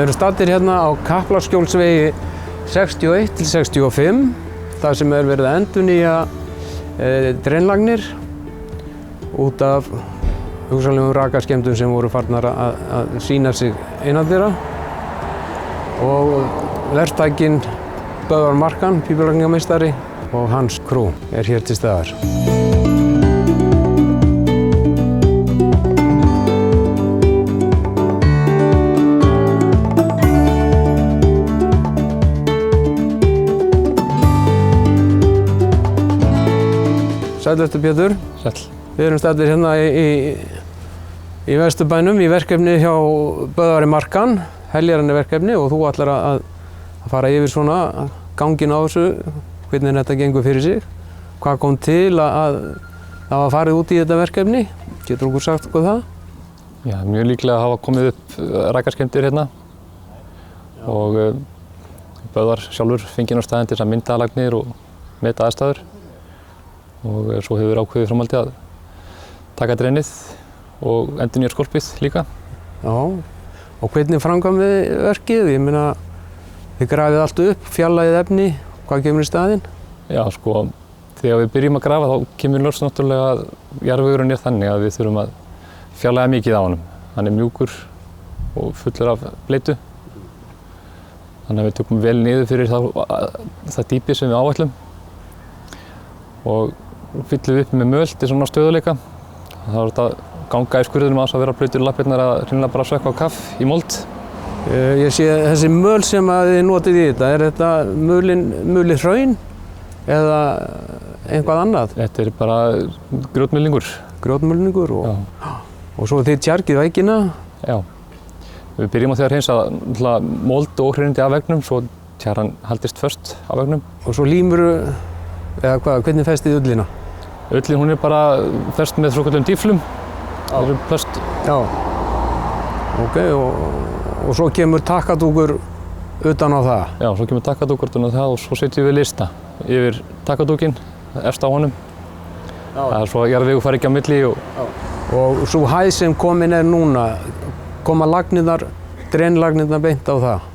Við erum staddir hérna á Kaplaskjólsvegi 61 til 65, þar sem verið að endurnýja dreinlagnir út af hugsanlegum rakaskemmdum sem voru farnar að sýna sig innandyra. Og verktakinn Böðvar Markan, pípulagningameistari, og hans crew hér til staðar. Sæll eftir Pétur. Sæll. Við erum staddir hérna í Vesturbænum í verkefni hjá Böðvari Markan, heljarinnaverkefni, og þú ætlar að fara yfir svona ganginn á þessu, hvernig þetta gengur fyrir sig. Hvað kom til að það var farið út í þetta verkefni? Getur okkur sagt hvað það? Já, mjög líklega hafa komið upp rakaskemmdir hérna og Böðvar sjálfur fengið á staðinn til að mynda lagnir og meta aðstæður. Og svo hefur ákveðið framhaldi að taka dreinið og endurnýja skolpið líka. Já, og hvernig framkvæmið verkið? Ég meina, þið grafið allt upp, fjarlægið efni, hvað kemur í staðinn? Já, sko, þegar við byrjum að grafa þá kemur ljós náttúrulega að jarðvegurinn þannig að við þurfum að fjarlægja mikið á honum. Hann er mjúkur og fullur af bleitu. Þannig að við tökum vel niður fyrir það dýpi sem við áætlum. Og fyllum við upp með möl til svona stöðuleika. Það var þetta að ganga í skurðinum að vera blautur lappirnar að hreinlega bara sökkva á kaff í mold. Ég sé þessi möl sem þið notið í þetta, er þetta möli hraun eða eitthvað annað? Þetta er bara grjótmulningur. Grjótmulningur og svo þið tjargið veggina? Já. Við byrjum á því að hreinsa mold og óhreinindi af veggnum, svo tjarran haldist föst á veggnum. Og svo límuru, eða hvað, hvernig festið ullina? Ullin hún er bara fest með svokölluðum díflum. Það eru plöst. Já. Ok, og svo kemur takkadúkur utan á það? Já, svo kemur takkadúkur utan á það og svo setjum við lista yfir takkadúkinn, efst á honum. Já. Það er svo að jarðvegur fari ekki á milli og svo hæð sem komin er núna, koma lagnirnar, dreinlagnirnar beint á það?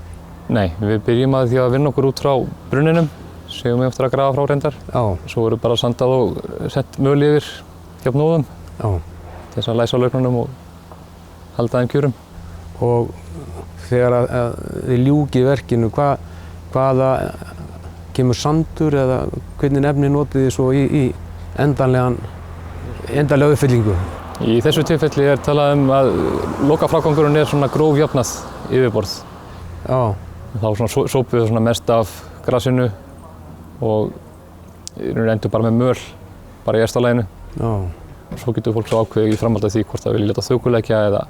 Nei, við byrjum að því að vinna okkur út frá brunninum. Séum við eftir að grafa frá reyndar. Já. Svo verður bara sandað og sett möl yfir hjá gnóðum. Já. Til þess að læsa á laugnunum og halda þeim kjörum. Og þegar þið ljúkið verkinu, hvaða kemur sandur eða hvernig efni notið þið svo í endanlega uppfyllingu? Í þessu tilfelli er talað að lokafrágangurinn er svona grófjafnað yfirborð. Já. Þá sópum við svona mest af grasinu og endur bara með möl, bara í efsta-laginu. Já. Svo getur fólk svo ákveðið í framhaldi af því hvort það vilja láta þökuleggja eða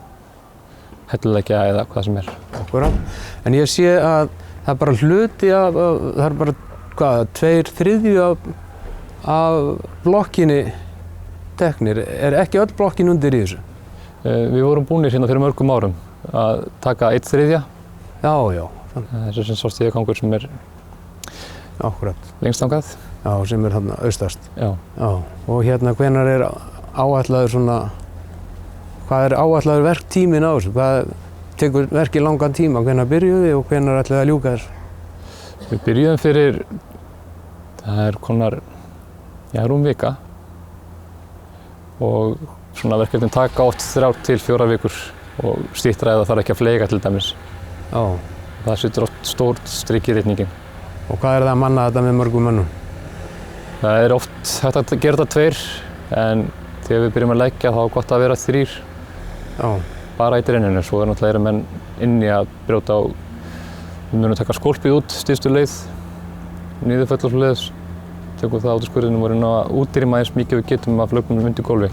helluleggja eða hvað sem er. Akkúrat. En ég sé að það er bara hluti af, það er bara, hvað, 2/3 af blokkinni teknir. Er ekki öll blokkin undir í þessu? Við vorum búnir hérna fyrir mörgum árum að taka 1/3. Já, já. Þessi sem svo stígagangur sem er lengst þangað. Já, sem er þarna austast. Já. Já. Og hérna, hvenær er áætlaður svona, hvað er áætlaður verktíminn á þessu? Hvað tekur verkið langan tíma? Hvenær byrjuðu þið og hvenær ætlaðu að ljúka þessu? Við byrjuðum fyrir, það er konar, rúm vika. Og svona verkefnin taka oft 3 til 4 vikur og styttra eða þarf ekki að fleyga til dæmis. Já. Það setur oft stórt strik í ritningin. Og hvað er það að manna þetta með mörgum mönnum? Það er oft hægt að gera þetta 2, en þegar við byrjum að leggja þá er gott að vera 3. Já. Bara í dreininu, svo er náttúrulega menn inni að brjóta á, við munum taka skolpið út stystu leið, niðurföll og svoleiðis, tökum það út úr skurðinum og reyna að útrýma eins mikið við getum af lögnum undir gólfi.